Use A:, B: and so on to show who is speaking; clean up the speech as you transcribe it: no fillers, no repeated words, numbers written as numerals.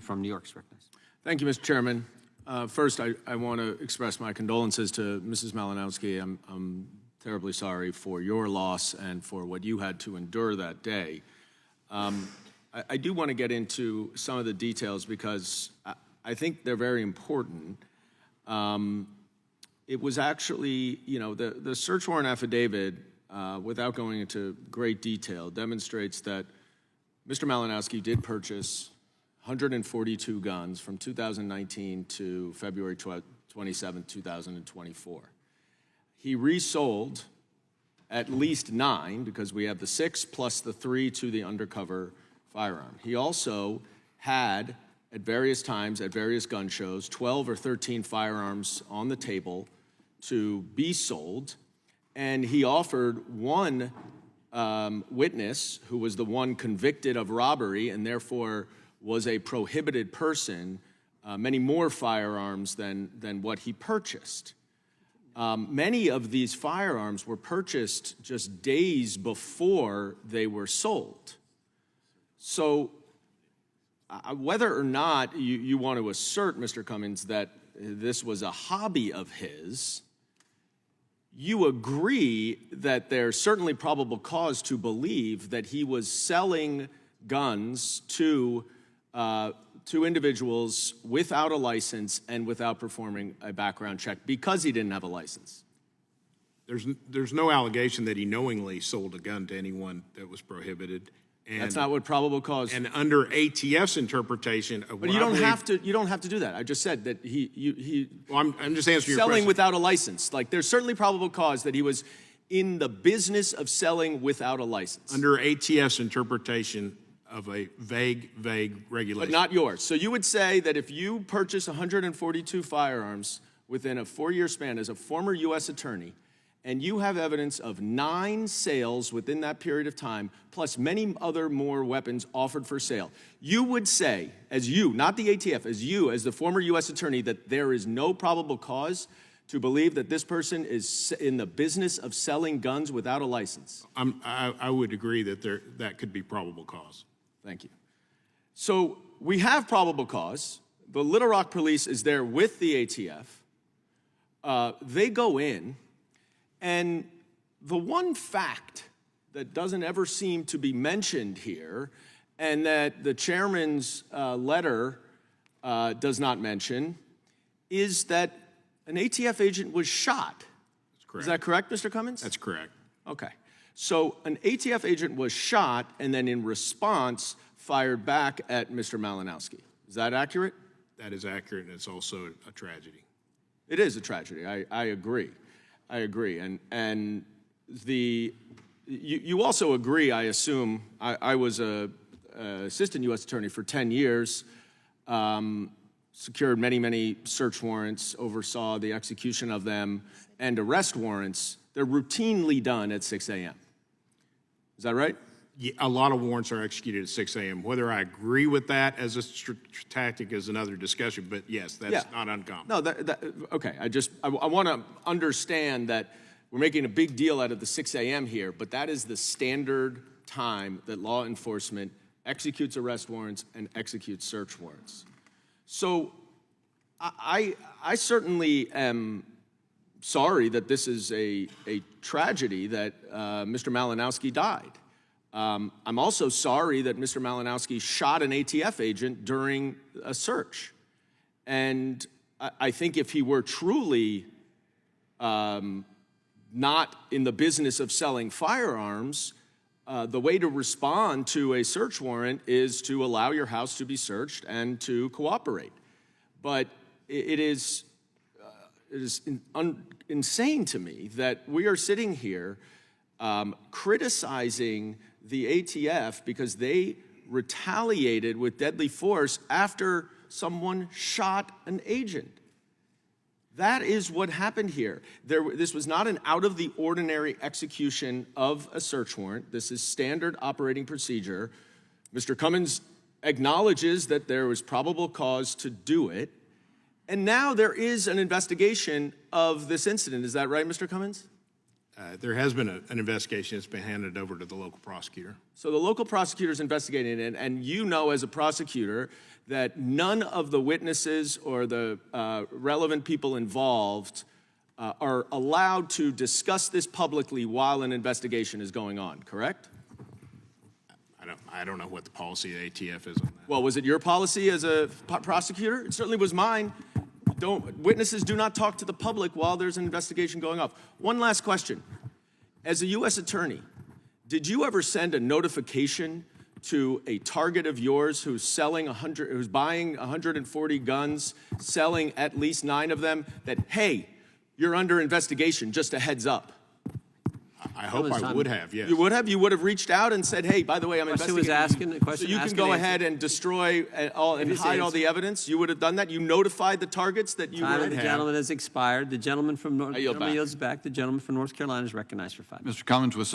A: from New York strictness.
B: Thank you, Mr. Chairman. First, I want to express my condolences to Mrs. Malinowski. I'm terribly sorry for your loss and for what you had to endure that day. I do want to get into some of the details because I think they're very important. It was actually, you know, the search warrant affidavit, without going into great detail, demonstrates that Mr. Malinowski did purchase 142 guns from 2019 to February 27, 2024. He resold at least 9, because we have the 6 plus the 3 to the undercover firearm. He also had, at various times, at various gun shows, 12 or 13 firearms on the table to be sold, and he offered one witness, who was the one convicted of robbery and therefore was a prohibited person, many more firearms than what he purchased. Many of these firearms were purchased just days before they were sold. So whether or not you want to assert, Mr. Cummins, that this was a hobby of his, you agree that there's certainly probable cause to believe that he was selling guns to individuals without a license and without performing a background check because he didn't have a license.
C: There's no allegation that he knowingly sold a gun to anyone that was prohibited. And
B: that's not what probable cause.
C: And under ATF's interpretation of,
B: but you don't have to. You don't have to do that. I just said that he.
C: Well, I'm just answering your question.
B: Selling without a license. Like, there's certainly probable cause that he was in the business of selling without a license.
C: Under ATF's interpretation of a vague regulation.
B: But not yours. So you would say that if you purchase 142 firearms within a 4-year span as a former U.S. attorney, and you have evidence of 9 sales within that period of time, plus many other more weapons offered for sale, you would say, as you, not the ATF, as you, as the former U.S. attorney, that there is no probable cause to believe that this person is in the business of selling guns without a license?
C: I would agree that that could be probable cause.
B: Thank you. So we have probable cause. The Little Rock police is there with the ATF. They go in, and the one fact that doesn't ever seem to be mentioned here, and that the chairman's letter does not mention, is that an ATF agent was shot.
C: That's correct.
B: Is that correct, Mr. Cummins?
C: That's correct.
B: Okay. So an ATF agent was shot and then in response fired back at Mr. Malinowski. Is that accurate?
C: That is accurate, and it's also a tragedy.
B: It is a tragedy. I agree. I agree. And you also agree, I assume. I was an assistant U.S. attorney for 10 years, secured many search warrants, oversaw the execution of them, and arrest warrants. They're routinely done at 6 a.m. Is that right?
C: Yeah, a lot of warrants are executed at 6 a.m. Whether I agree with that as a tactic is another discussion, but yes, that's not uncommon.
B: No, okay. I want to understand that we're making a big deal out of the 6 a.m. here, but that is the standard time that law enforcement executes arrest warrants and executes search warrants. So I certainly am sorry that this is a tragedy that Mr. Malinowski died. I'm also sorry that Mr. Malinowski shot an ATF agent during a search. And I think if he were truly not in the business of selling firearms, the way to respond to a search warrant is to allow your house to be searched and to cooperate. But it is insane to me that we are sitting here criticizing the ATF because they retaliated with deadly force after someone shot an agent. That is what happened here. This was not an out-of-the-ordinary execution of a search warrant. This is standard operating procedure. Mr. Cummins acknowledges that there was probable cause to do it. And now there is an investigation of this incident. Is that right, Mr. Cummins?
C: There has been an investigation that's been handed over to the local prosecutor.
B: So the local prosecutor's investigating it, and you know as a prosecutor that none of the witnesses or the relevant people involved are allowed to discuss this publicly while an investigation is going on, correct?
C: I don't know what the policy of ATF is on that.
B: Well, was it your policy as a prosecutor? It certainly was mine. Witnesses do not talk to the public while there's an investigation going off. One last question. As a U.S. attorney, did you ever send a notification to a target of yours who's buying 140 guns, selling at least 9 of them, that, hey, you're under investigation, just a heads up?
C: I hope I would have, yes.
B: You would have? You would have reached out and said, hey, by the way, I'm investigating. So you can go ahead and destroy and hide all the evidence? You would have done that? You notified the targets that you would have?
A: The gentleman has expired. The gentleman from North
B: I yield back.
A: The gentleman from North Carolina is recognized for 5 minutes.
D: Mr. Cummins, with